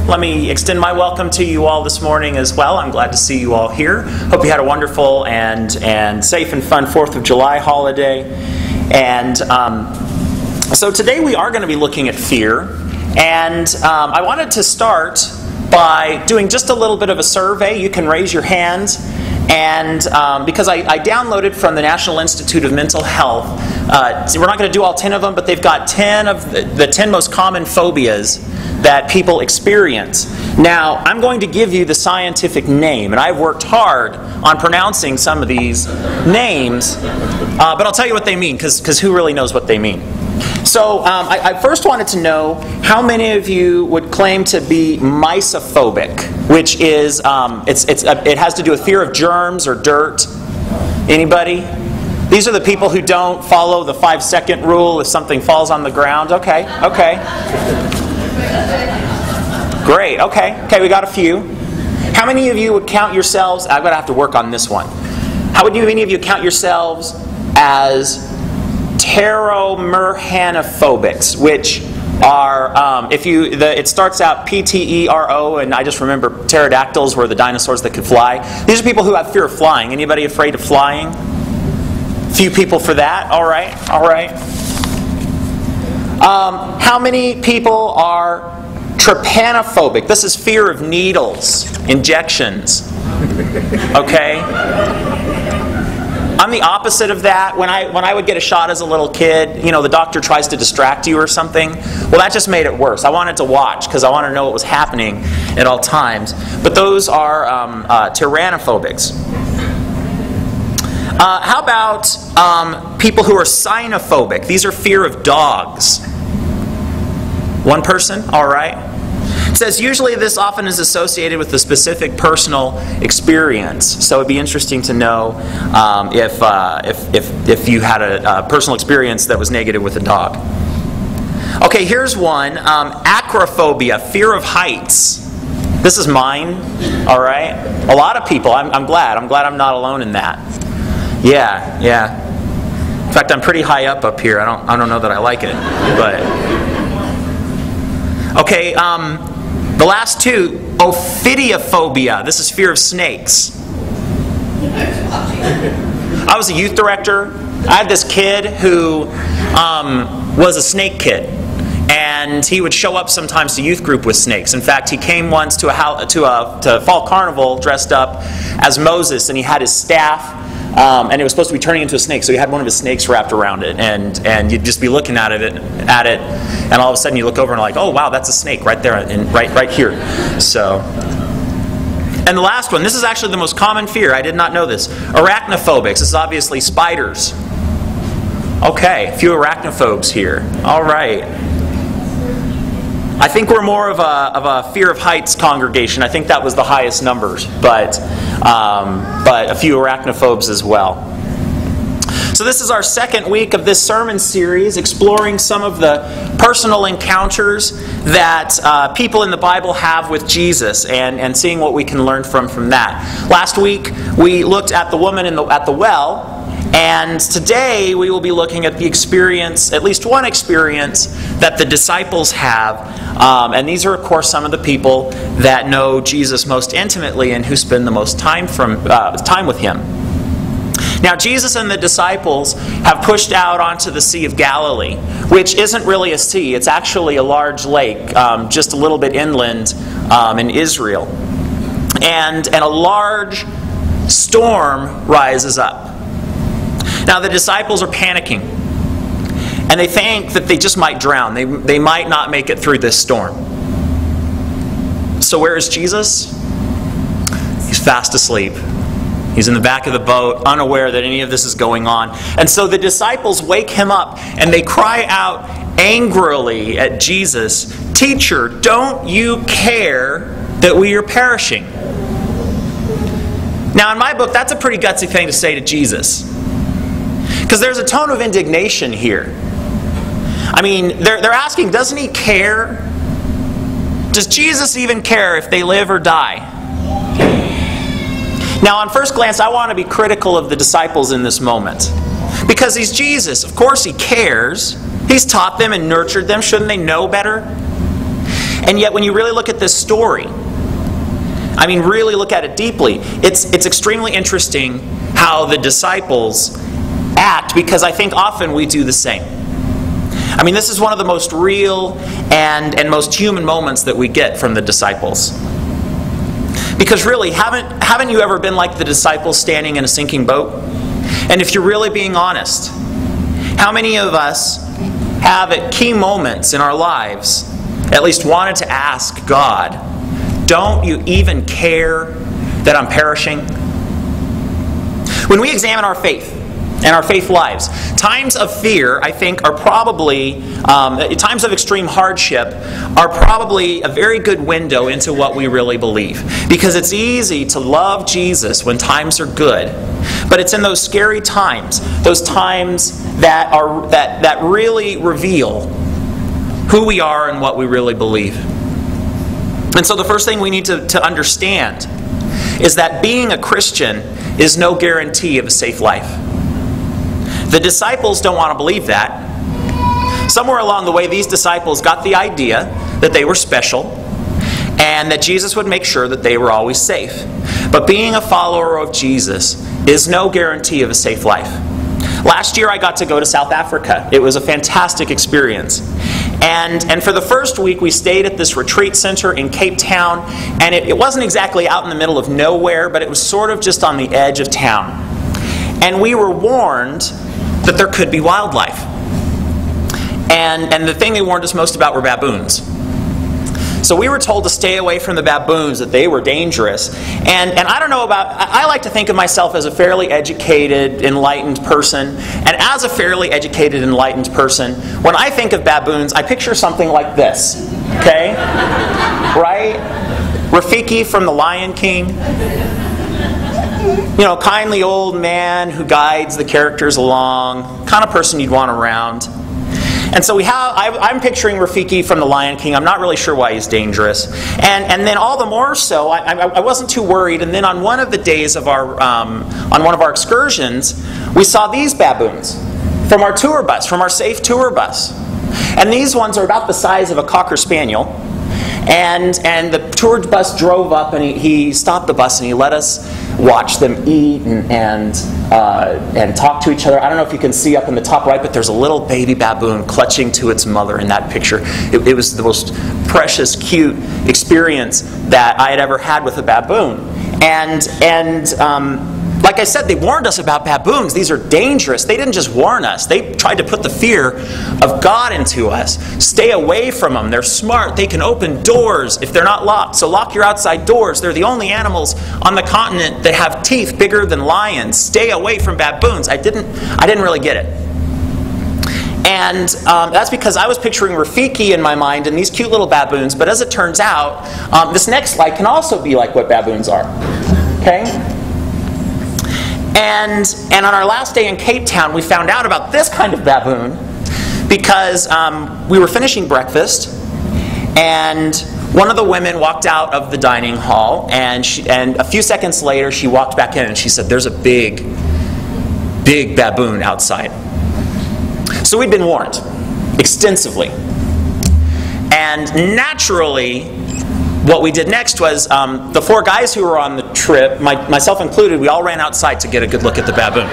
Let me extend my welcome to you all this morning as well. I'm glad to see you all here. Hope you had a wonderful and safe and fun 4th of July holiday. And so today we are going to be looking at fear. And I wanted to start by doing just a little bit of a survey. You can raise your hands. And because I downloaded from the National Institute of Mental Health, we're not going to do all 10 of them, but they've got 10 of the 10 most common phobias that people experience. Now, I'm going to give you the scientific name, and I've worked hard on pronouncing some of these names, but I'll tell you what they mean, because who really knows what they mean? So I first wanted to know how many of you would claim to be misophobic, which is it has to do with fear of germs or dirt. Anybody? These are the people who don't follow the 5-second rule if something falls on the ground. Okay. Great. Okay, we got a few. How many of you would count yourselves? I'm going to have to work on this one. How many of you count yourselves as pteromerhanophobics, which are, it starts out P-T-E-R-O, and I just remember pterodactyls were the dinosaurs that could fly. These are people who have fear of flying. Anybody afraid of flying? Few people for that. All right. How many people are trypanophobic? This is fear of needles, injections. Okay? I'm the opposite of that. When I would get a shot as a little kid, the doctor tries to distract you or something. Well, that just made it worse. I wanted to watch because I wanted to know what was happening at all times. But those are tyrannophobics. How about people who are cynophobic? These are fear of dogs. One person? All right. It says usually this often is associated with a specific personal experience. So it'd be interesting to know if you had a personal experience that was negative with a dog. Okay, here's one. Acrophobia, fear of heights. This is mine. All right. A lot of people. I'm glad I'm not alone in that. Yeah. In fact, I'm pretty high up here. I don't know that I like it, but okay. The last two, ophidiophobia. This is fear of snakes. I was a youth director. I had this kid who was a snake kid, and he would show up sometimes to youth group with snakes. In fact, he came once to a fall carnival dressed up as Moses, and he had his staff. And it was supposed to be turning into a snake, so he had one of his snakes wrapped around it, and you'd just be looking at it, and all of a sudden you look over and like, oh wow, that's a snake right there, right here. So, and the last one, this is actually the most common fear. I did not know this. Arachnophobics. This is obviously spiders. Okay, a few arachnophobes here. All right. I think we're more of a fear of heights congregation. I think that was the highest numbers, but a few arachnophobes as well. So this is our second week of this sermon series, exploring some of the personal encounters that people in the Bible have with Jesus, and seeing what we can learn from that. Last week we looked at the woman at the well. And today we will be looking at the experience, at least one experience, that the disciples have. And these are, of course, some of the people that know Jesus most intimately and who spend the most time with Him. Now, Jesus and the disciples have pushed out onto the Sea of Galilee, which isn't really a sea. It's actually a large lake, just a little bit inland in Israel. And a large storm rises up. Now the disciples are panicking, and they think that they just might drown. They might not make it through this storm. So where is Jesus? He's fast asleep. He's in the back of the boat, unaware that any of this is going on. And so the disciples wake him up, and they cry out angrily at Jesus, "Teacher, don't you care that we are perishing?" Now in my book, that's a pretty gutsy thing to say to Jesus. Because there's a tone of indignation here. I mean, they're asking, doesn't He care? Does Jesus even care if they live or die? Now, on first glance, I want to be critical of the disciples in this moment. Because He's Jesus. Of course He cares. He's taught them and nurtured them. Shouldn't they know better? And yet when you really look at this story, I mean really look at it deeply, it's extremely interesting how the disciples act, because I think often we do the same. I mean, this is one of the most real and most human moments that we get from the disciples. Because really, haven't you ever been like the disciples standing in a sinking boat? And if you're really being honest, how many of us have at key moments in our lives at least wanted to ask God, don't you even care that I'm perishing? When we examine our faith and our faith lives, times of fear, I think, are probably, times of extreme hardship are probably a very good window into what we really believe. Because it's easy to love Jesus when times are good, but it's in those scary times, those times that really reveal who we are and what we really believe. And so the first thing we need to understand is that being a Christian is no guarantee of a safe life. The disciples don't want to believe that. Somewhere along the way, these disciples got the idea that they were special and that Jesus would make sure that they were always safe. But being a follower of Jesus is no guarantee of a safe life. Last year, I got to go to South Africa. It was a fantastic experience. And for the first week, we stayed at this retreat center in Cape Town. And it wasn't exactly out in the middle of nowhere, but it was sort of just on the edge of town. And we were warned that there could be wildlife. And the thing they warned us most about were baboons. So we were told to stay away from the baboons, that they were dangerous. And I don't know about, I like to think of myself as a fairly educated, enlightened person. And as a fairly educated, enlightened person, when I think of baboons, I picture something like this. Okay? Right? Rafiki from The Lion King. You know, kindly old man who guides the characters along, kind of person you'd want around. And so I'm picturing Rafiki from The Lion King. I'm not really sure why he's dangerous. And then all the more so, I wasn't too worried. And then on one of the days of on one of our excursions, we saw these baboons from our tour bus, from our safe tour bus. And these ones are about the size of a Cocker Spaniel. And the tour bus drove up, and he stopped the bus, and he let us watch them eat and talk to each other. I don't know if you can see up in the top right, but there's a little baby baboon clutching to its mother in that picture. It was the most precious, cute experience that I had ever had with a baboon. And like I said, they warned us about baboons. These are dangerous. They didn't just warn us. They tried to put the fear of God into us. Stay away from them. They're smart. They can open doors if they're not locked. So lock your outside doors. They're the only animals on the continent that have teeth bigger than lions. Stay away from baboons. I didn't really get it. And that's because I was picturing Rafiki in my mind and these cute little baboons. But as it turns out, this next slide can also be like what baboons are. Okay? And on our last day in Cape Town, we found out about this kind of baboon because we were finishing breakfast, and one of the women walked out of the dining hall, and a few seconds later she walked back in and she said, "There's a big baboon outside." So we'd been warned extensively. And naturally, what we did next was, the four guys who were on the trip, myself included, we all ran outside to get a good look at the baboon.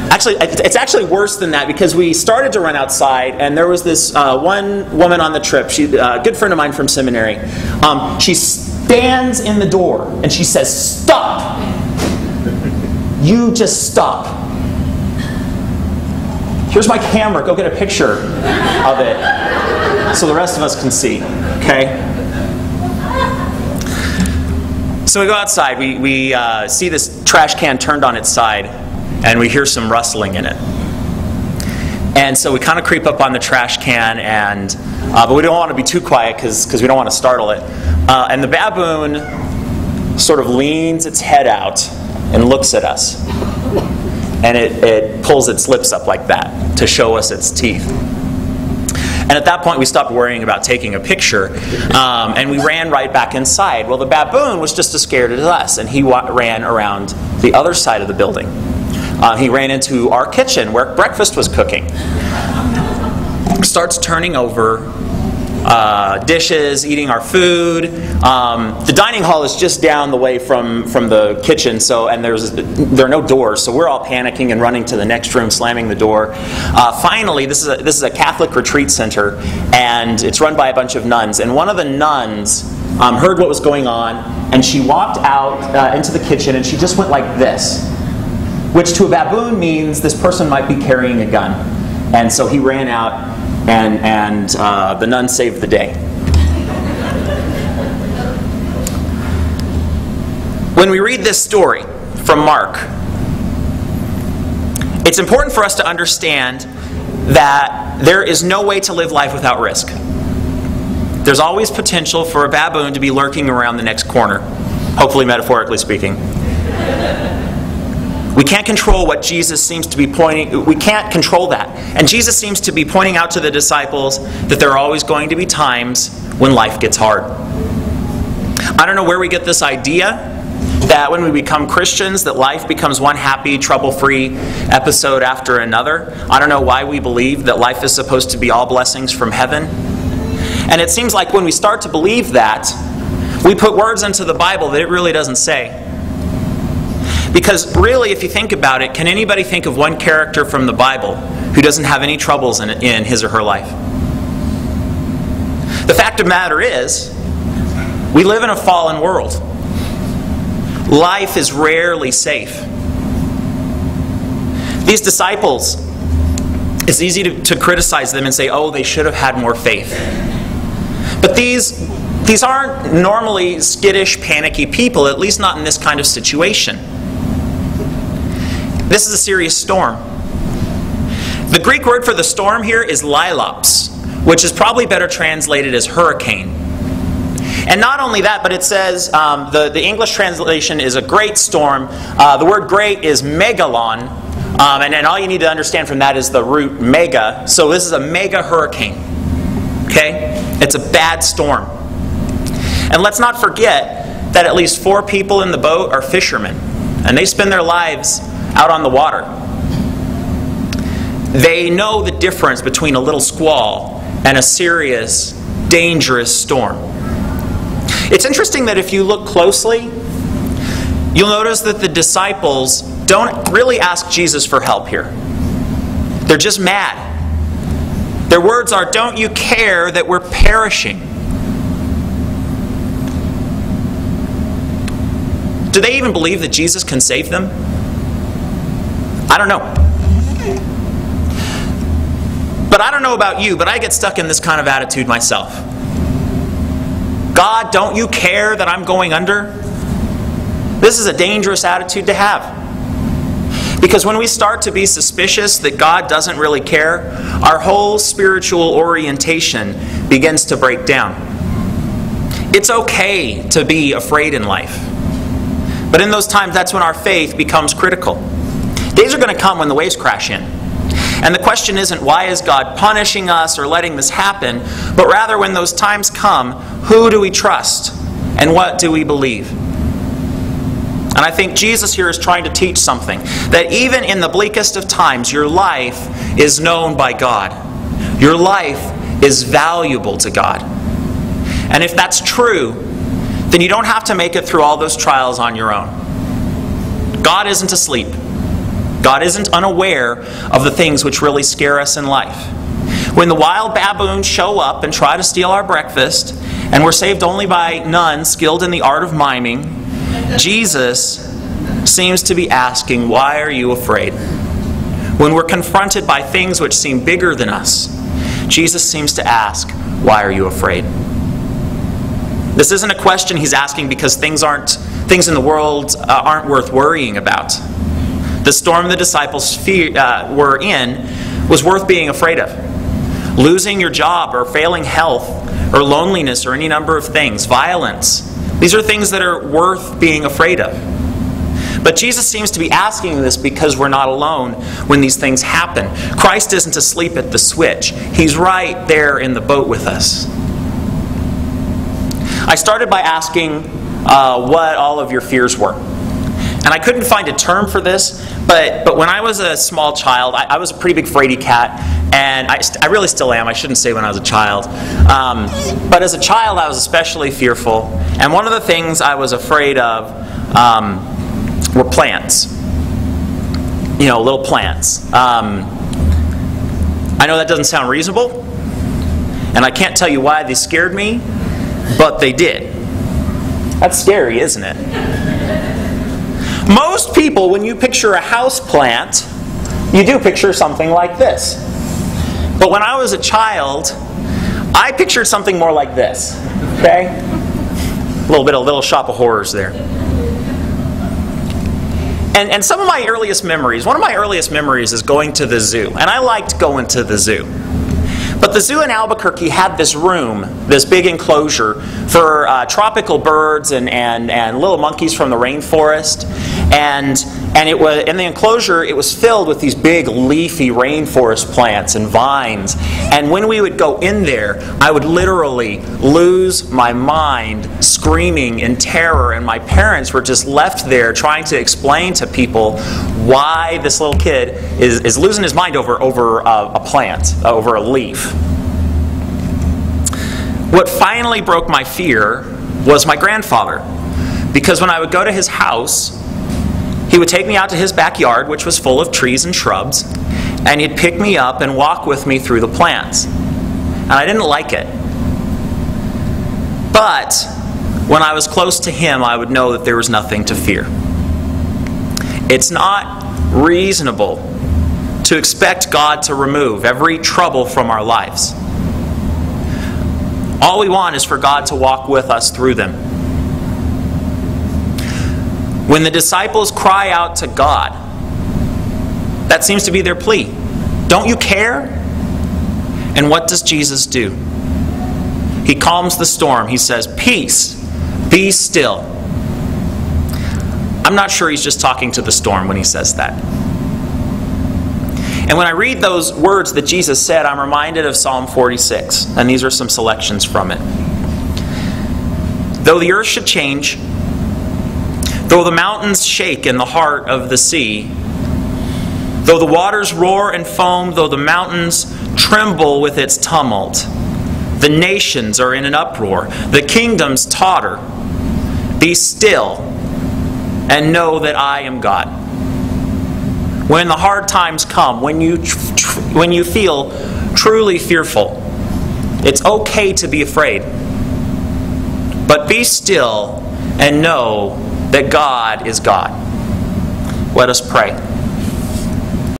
Actually, it's actually worse than that, because we started to run outside, and there was this one woman on the trip, she, a good friend of mine from seminary. She stands in the door, and she says, "Stop! You just stop. Here's my camera, go get a picture of it so the rest of us can see." Okay? So we go outside, we see this trash can turned on its side, and we hear some rustling in it. And so we kind of creep up on the trash can, but we don't want to be too quiet because we don't want to startle it. And the baboon sort of leans its head out and looks at us. And it pulls its lips up like that to show us its teeth. And at that point, we stopped worrying about taking a picture, and we ran right back inside. Well, the baboon was just as scared as us, and he ran around the other side of the building. He ran into our kitchen where breakfast was cooking. Starts turning over dishes, eating our food. The dining hall is just down the way from the kitchen, and there are no doors, so we're all panicking and running to the next room, slamming the door. Finally, this is a Catholic retreat center, and it's run by a bunch of nuns. And one of the nuns heard what was going on, and she walked out into the kitchen, and she just went like this, which to a baboon means this person might be carrying a gun. And so he ran out, and the nun saved the day. When we read this story from Mark, it's important for us to understand that there is no way to live life without risk. There's always potential for a baboon to be lurking around the next corner, hopefully metaphorically speaking. We can't control what Jesus seems to be we can't control that. And Jesus seems to be pointing out to the disciples that there are always going to be times when life gets hard. I don't know where we get this idea that when we become Christians, that life becomes one happy, trouble-free episode after another. I don't know why we believe that life is supposed to be all blessings from heaven. And it seems like when we start to believe that, we put words into the Bible that it really doesn't say. Because really, if you think about it, can anybody think of one character from the Bible who doesn't have any troubles in his or her life? The fact of the matter is, we live in a fallen world. Life is rarely safe. These disciples, it's easy to criticize them and say, oh, they should have had more faith. But these aren't normally skittish, panicky people, at least not in this kind of situation. This is a serious storm. The Greek word for the storm here is lilops, which is probably better translated as hurricane. And not only that, but it says, the English translation is a great storm. The word great is megalon, and then all you need to understand from that is the root mega. So this is a mega hurricane. Okay? It's a bad storm. And let's not forget that at least 4 people in the boat are fishermen, and they spend their lives out on the water. They know the difference between a little squall and a serious, dangerous storm. It's interesting that if you look closely, you'll notice that the disciples don't really ask Jesus for help here. They're just mad. Their words are, "Don't you care that we're perishing?" Do they even believe that Jesus can save them? I don't know. But I don't know about you, but I get stuck in this kind of attitude myself. God, don't you care that I'm going under? This is a dangerous attitude to have. Because when we start to be suspicious that God doesn't really care, our whole spiritual orientation begins to break down. It's okay to be afraid in life. But in those times, that's when our faith becomes critical. Days are going to come when the waves crash in. And the question isn't, why is God punishing us or letting this happen? But rather, when those times come, who do we trust? And what do we believe? And I think Jesus here is trying to teach something. That even in the bleakest of times, your life is known by God. Your life is valuable to God. And if that's true, then you don't have to make it through all those trials on your own. God isn't asleep. God isn't unaware of the things which really scare us in life. When the wild baboons show up and try to steal our breakfast, and we're saved only by nuns skilled in the art of miming, Jesus seems to be asking, why are you afraid? When we're confronted by things which seem bigger than us, Jesus seems to ask, why are you afraid? This isn't a question he's asking because things in the world aren't worth worrying about. The storm the disciples were in was worth being afraid of. Losing your job or failing health or loneliness or any number of things, violence. These are things that are worth being afraid of. But Jesus seems to be asking this because we're not alone when these things happen. Christ isn't asleep at the switch. He's right there in the boat with us. I started by asking what all of your fears were. And I couldn't find a term for this, but when I was a small child, I was a pretty big fraidy cat, And I really still am. I shouldn't say when I was a child. But as a child, I was especially fearful. And one of the things I was afraid of were plants. You know, little plants. I know that doesn't sound reasonable. And I can't tell you why they scared me, but they did. That's scary, isn't it? Most people, when you picture a house plant, you do picture something like this. But when I was a child, I pictured something more like this. Okay? A little shop of horrors there. And some of my earliest memories, one of my earliest memories is going to the zoo. And I liked going to the zoo. But the zoo in Albuquerque had this room, this big enclosure for tropical birds and little monkeys from the rainforest. And it was in the enclosure, it was filled with these big leafy rainforest plants and vines. And when we would go in there, I would literally lose my mind screaming in terror. And my parents were just left there trying to explain to people why this little kid is losing his mind over a plant, over a leaf. What finally broke my fear was my grandfather. Because when I would go to his house, he would take me out to his backyard, which was full of trees and shrubs, and he'd pick me up and walk with me through the plants. And I didn't like it. But when I was close to him, I would know that there was nothing to fear. It's not reasonable to expect God to remove every trouble from our lives. All we want is for God to walk with us through them. When the disciples cry out to God, that seems to be their plea. Don't you care? And what does Jesus do? He calms the storm. He says, "Peace, be still." I'm not sure he's just talking to the storm when he says that. And when I read those words that Jesus said, I'm reminded of Psalm 46. And these are some selections from it. Though the earth should change, though the mountains shake in the heart of the sea, though the waters roar and foam, though the mountains tremble with its tumult, the nations are in an uproar, the kingdoms totter, be still and know that I am God. When the hard times come, when you feel truly fearful, it's okay to be afraid. But be still and know that God is God. Let us pray.